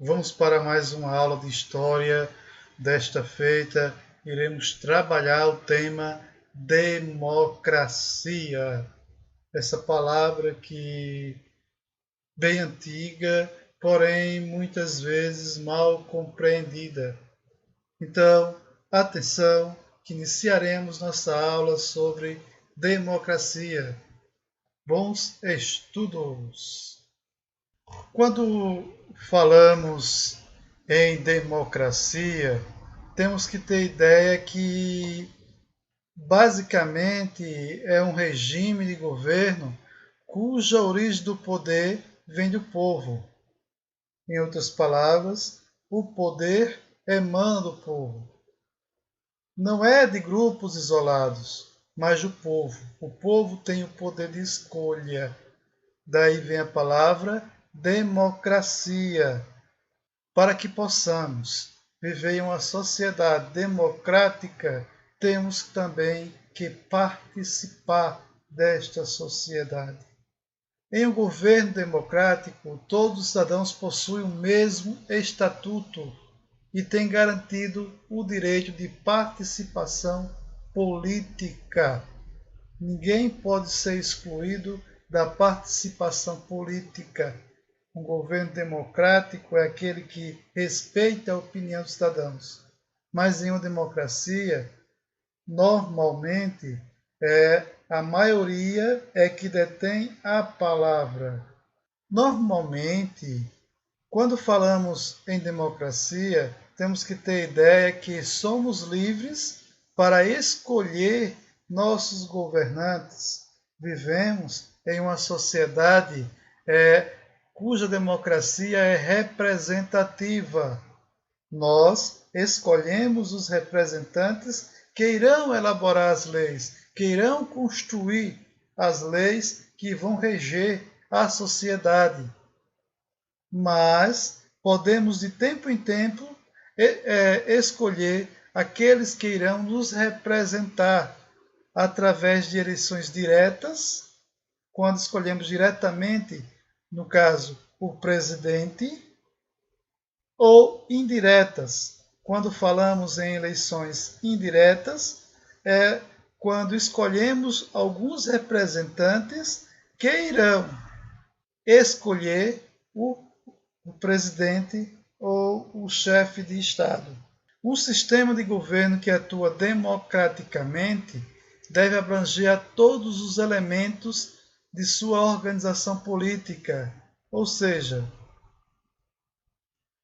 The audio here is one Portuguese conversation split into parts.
Vamos para mais uma aula de história. Desta feita, iremos trabalhar o tema democracia. Essa palavra que bem antiga, porém muitas vezes mal compreendida. Então, atenção, que iniciaremos nossa aula sobre democracia. Bons estudos! Quando falamos em democracia, temos que ter ideia que basicamente é um regime de governo cuja origem do poder vem do povo. Em outras palavras, o poder emana do povo. Não é de grupos isolados, mas do povo. O povo tem o poder de escolha. Daí vem a palavra democracia. Para que possamos viver em uma sociedade democrática, temos também que participar desta sociedade. Em um governo democrático, todos os cidadãos possuem o mesmo estatuto e têm garantido o direito de participação política. Ninguém pode ser excluído da participação política. Um governo democrático é aquele que respeita a opinião dos cidadãos. Mas em uma democracia, normalmente, a maioria é que detém a palavra. Normalmente, quando falamos em democracia, temos que ter ideia que somos livres para escolher nossos governantes. Vivemos em uma sociedade cuja democracia é representativa. Nós escolhemos os representantes que irão elaborar as leis, que irão construir as leis que vão reger a sociedade. Mas podemos de tempo em tempo escolher aqueles que irão nos representar através de eleições diretas, quando escolhemos diretamente, no caso, o presidente, ou indiretas. Quando falamos em eleições indiretas, é quando escolhemos alguns representantes que irão escolher o presidente ou o chefe de Estado. Um sistema de governo que atua democraticamente deve abranger a todos os elementos de sua organização política, ou seja,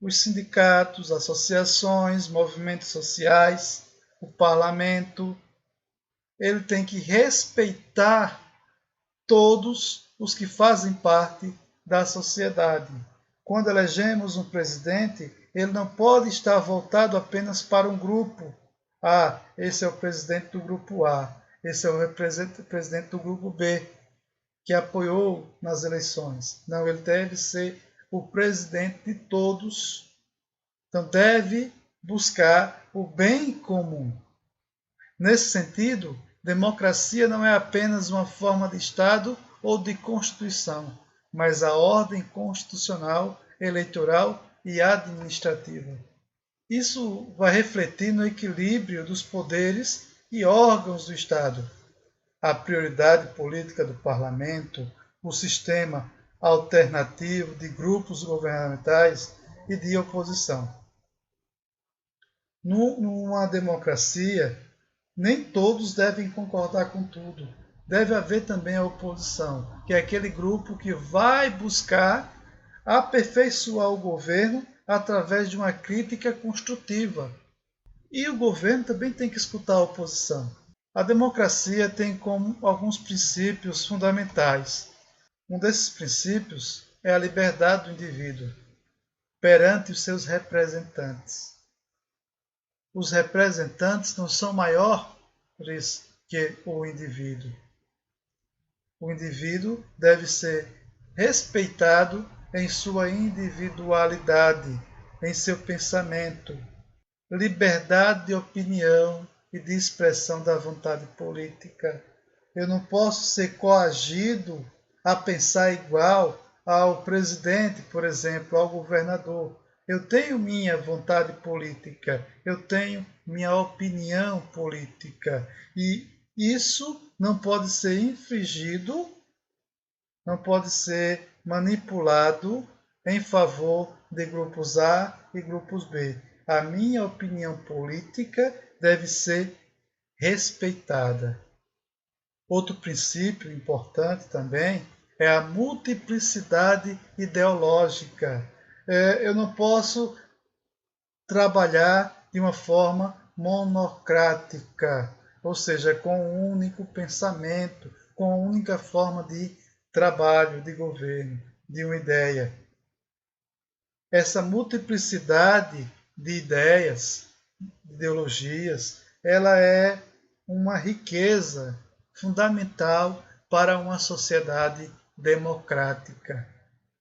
os sindicatos, associações, movimentos sociais, o parlamento. Ele tem que respeitar todos os que fazem parte da sociedade. Quando elegemos um presidente, ele não pode estar voltado apenas para um grupo. Ah, esse é o presidente do grupo A, esse é o presidente do grupo B, que apoiou nas eleições. Não, ele deve ser o presidente de todos. Então, deve buscar o bem comum. Nesse sentido, democracia não é apenas uma forma de Estado ou de Constituição, mas a ordem constitucional, eleitoral e administrativa. Isso vai refletir no equilíbrio dos poderes e órgãos do Estado, a prioridade política do parlamento, o sistema alternativo de grupos governamentais e de oposição. Numa democracia, nem todos devem concordar com tudo. Deve haver também a oposição, que é aquele grupo que vai buscar aperfeiçoar o governo através de uma crítica construtiva. E o governo também tem que escutar a oposição. A democracia tem como alguns princípios fundamentais. Um desses princípios é a liberdade do indivíduo perante os seus representantes. Os representantes não são maiores que o indivíduo. O indivíduo deve ser respeitado em sua individualidade, em seu pensamento, liberdade de opinião e de expressão da vontade política. Eu não posso ser coagido a pensar igual ao presidente, por exemplo, ao governador. Eu tenho minha vontade política, eu tenho minha opinião política. E isso não pode ser infringido, não pode ser manipulado em favor de grupos A e grupos B. A minha opinião política deve ser respeitada. Outro princípio importante também é a multiplicidade ideológica. Eu não posso trabalhar de uma forma monocrática, ou seja, com um único pensamento, com uma única forma de trabalho, de governo, de uma ideia. Essa multiplicidade de ideias, de ideologias, ela é uma riqueza fundamental para uma sociedade democrática.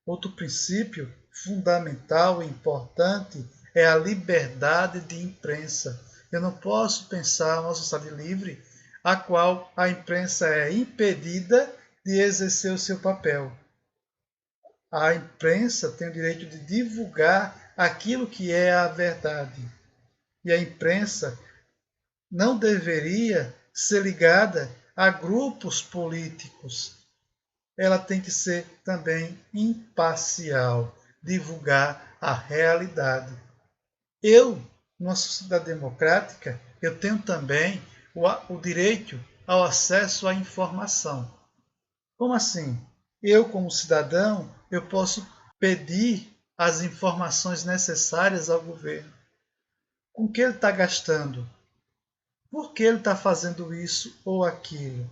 Outro princípio fundamental e importante é a liberdade de imprensa. Eu não posso pensar uma sociedade livre a qual a imprensa é impedida de exercer o seu papel. A imprensa tem o direito de divulgar aquilo que é a verdade. E a imprensa não deveria ser ligada a grupos políticos. Ela tem que ser também imparcial, divulgar a realidade. Eu, numa sociedade democrática, eu tenho também o direito ao acesso à informação. Como assim? Eu, como cidadão, eu posso pedir as informações necessárias ao governo. Com que ele está gastando? Por que ele está fazendo isso ou aquilo?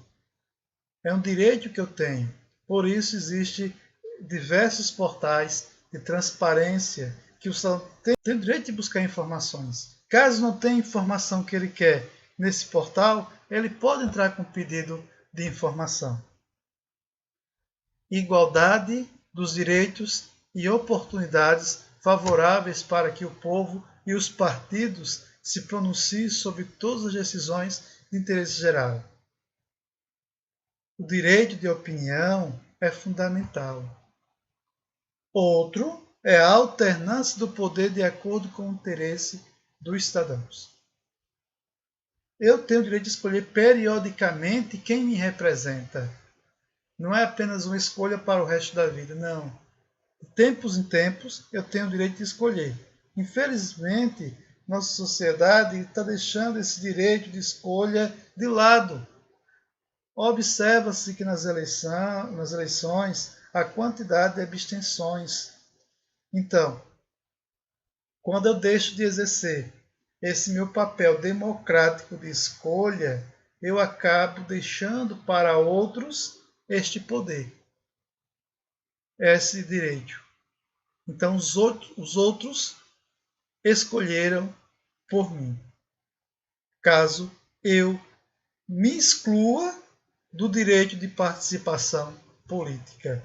É um direito que eu tenho. Por isso existem diversos portais de transparência que o cidadão tem o direito de buscar informações. Caso não tenha informação que ele quer nesse portal, ele pode entrar com pedido de informação. Igualdade dos direitos e oportunidades favoráveis para que o povo e os partidos se pronunciem sobre todas as decisões de interesse geral. O direito de opinião é fundamental. Outro é a alternância do poder de acordo com o interesse dos cidadãos. Eu tenho o direito de escolher periodicamente quem me representa. Não é apenas uma escolha para o resto da vida, não. De tempos em tempos, eu tenho o direito de escolher. Infelizmente, nossa sociedade está deixando esse direito de escolha de lado. Observa-se que nas eleições a quantidade de abstenções. Então, quando eu deixo de exercer esse meu papel democrático de escolha, eu acabo deixando para outros este poder, esse direito. Então, os outros escolheram por mim. Caso eu me exclua do direito de participação política.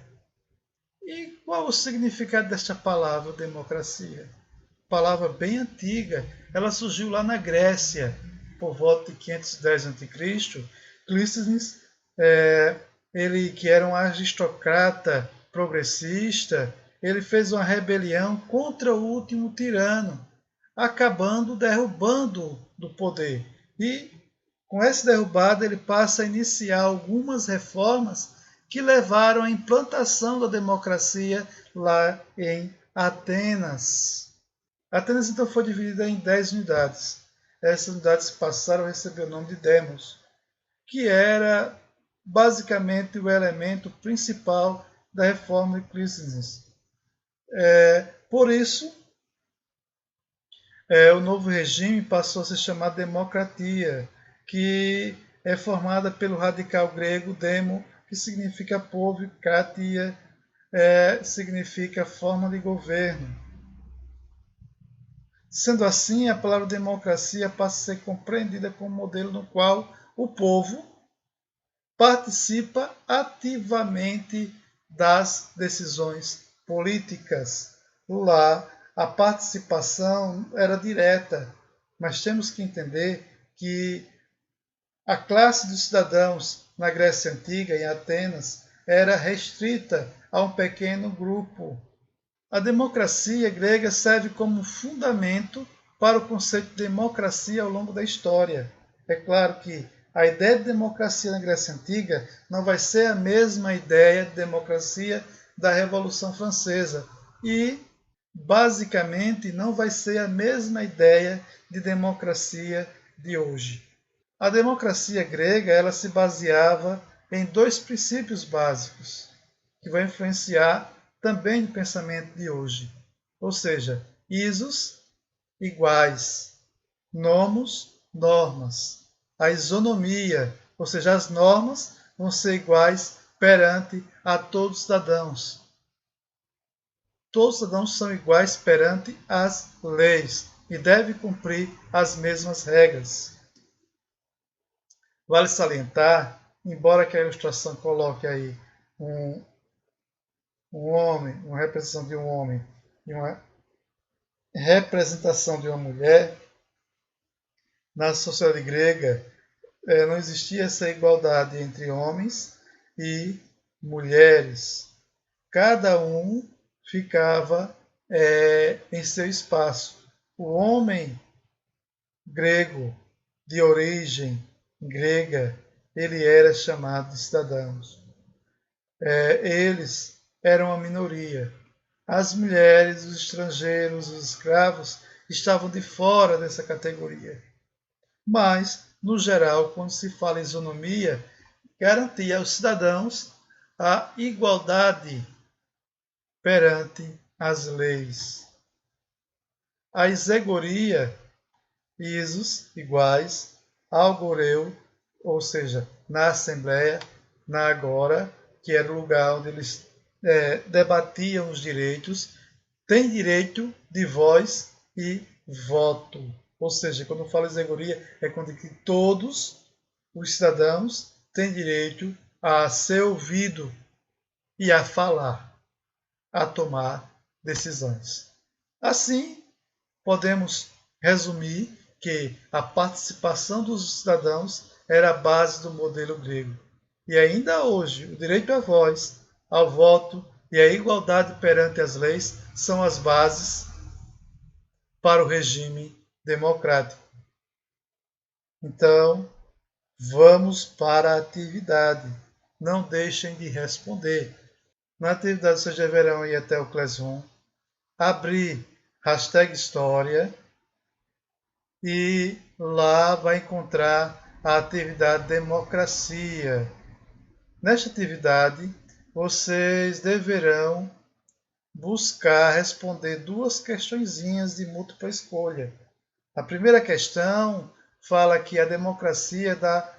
E qual o significado desta palavra democracia? Palavra bem antiga. Ela surgiu lá na Grécia, por volta de 510 a.C. Clístenes, ele que era um aristocrata progressista, ele fez uma rebelião contra o último tirano, derrubando do poder. E com essa derrubada ele passa a iniciar algumas reformas que levaram à implantação da democracia lá em Atenas. Atenas então foi dividida em 10 unidades. Essas unidades passaram a receber o nome de demos, que era basicamente o elemento principal da reforma de Clístenes. Por isso, o novo regime passou a se chamar democratia, que é formada pelo radical grego demo, que significa povo, e kratia significa forma de governo. Sendo assim, a palavra democracia passa a ser compreendida como um modelo no qual o povo participa ativamente das decisões políticas. Lá, a participação era direta, mas temos que entender que a classe dos cidadãos na Grécia Antiga, em Atenas, era restrita a um pequeno grupo. A democracia grega serve como fundamento para o conceito de democracia ao longo da história. É claro que a ideia de democracia na Grécia Antiga não vai ser a mesma ideia de democracia da Revolução Francesa e, basicamente, não vai ser a mesma ideia de democracia de hoje. A democracia grega ela se baseava em dois princípios básicos que vão influenciar também o pensamento de hoje. Ou seja, isos, iguais, nomos, normas. A isonomia, ou seja, as normas vão ser iguais perante a todos os cidadãos. Todos os cidadãos são iguais perante as leis e devem cumprir as mesmas regras. Vale salientar, embora que a ilustração coloque aí um homem, uma representação de um homem e uma representação de uma mulher, na sociedade grega não existia essa igualdade entre homens e mulheres. Cada um ficava em seu espaço. O homem grego, de origem grega, ele era chamado de cidadãos. Eles eram a minoria. As mulheres, os estrangeiros, os escravos estavam de fora dessa categoria. Mas, no geral, quando se fala em isonomia, garantia aos cidadãos a igualdade perante as leis. A isegoria, isos, iguais, algoreu, ou seja, na Assembleia, na Agora, que era o lugar onde eles debatiam os direitos, tem direito de voz e voto. Ou seja, quando eu falo isegoria, é quando que todos os cidadãos têm direito a ser ouvido e a falar, a tomar decisões. Assim, podemos resumir que a participação dos cidadãos era a base do modelo grego. E ainda hoje, o direito à voz, ao voto e a igualdade perante as leis são as bases para o regime democrático. Então, vamos para a atividade. Não deixem de responder. Na atividade, vocês deverão ir até o Classroom, abrir #história e lá vai encontrar a atividade democracia. Nesta atividade, vocês deverão buscar responder duas questõezinhas de múltipla escolha. A primeira questão fala que a democracia dá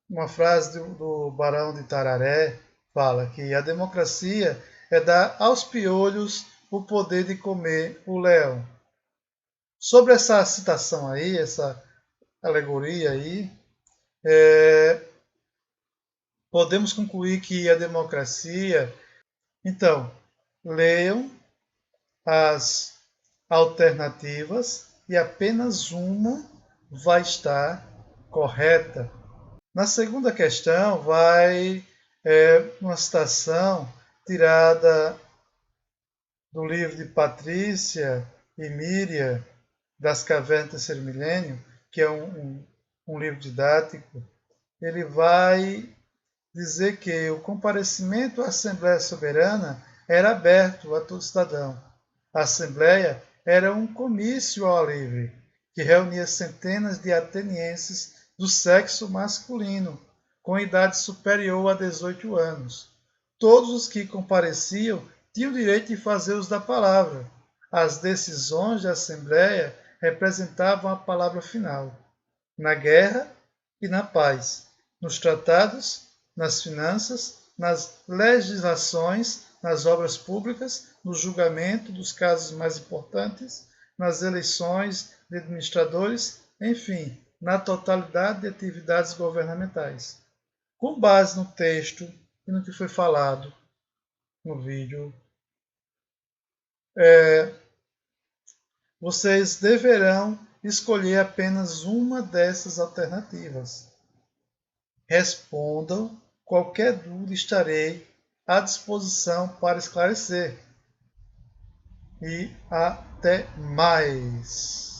uma frase do Barão de Tararé, fala que a democracia é dar aos piolhos o poder de comer o leão. Sobre essa citação aí, essa alegoria aí, podemos concluir que a democracia... Então, leiam as alternativas e apenas uma vai estar correta. Na segunda questão, vai uma citação tirada do livro de Patrícia e Miriam, das Cavernas do Terceiro Milênio, que é um livro didático. Ele vai dizer que o comparecimento à Assembleia Soberana era aberto a todo cidadão. A Assembleia era um comício ao ar livre, que reunia centenas de atenienses do sexo masculino, com idade superior a 18 anos. Todos os que compareciam tinham o direito de fazer uso da palavra. As decisões da Assembleia representavam a palavra final, na guerra e na paz, nos tratados, nas finanças, nas legislações, nas obras públicas, no julgamento dos casos mais importantes, nas eleições de administradores, enfim, na totalidade de atividades governamentais. Com base no texto e no que foi falado no vídeo, vocês deverão escolher apenas uma dessas alternativas. Respondam qualquer dúvida, estarei à disposição para esclarecer. e até mais.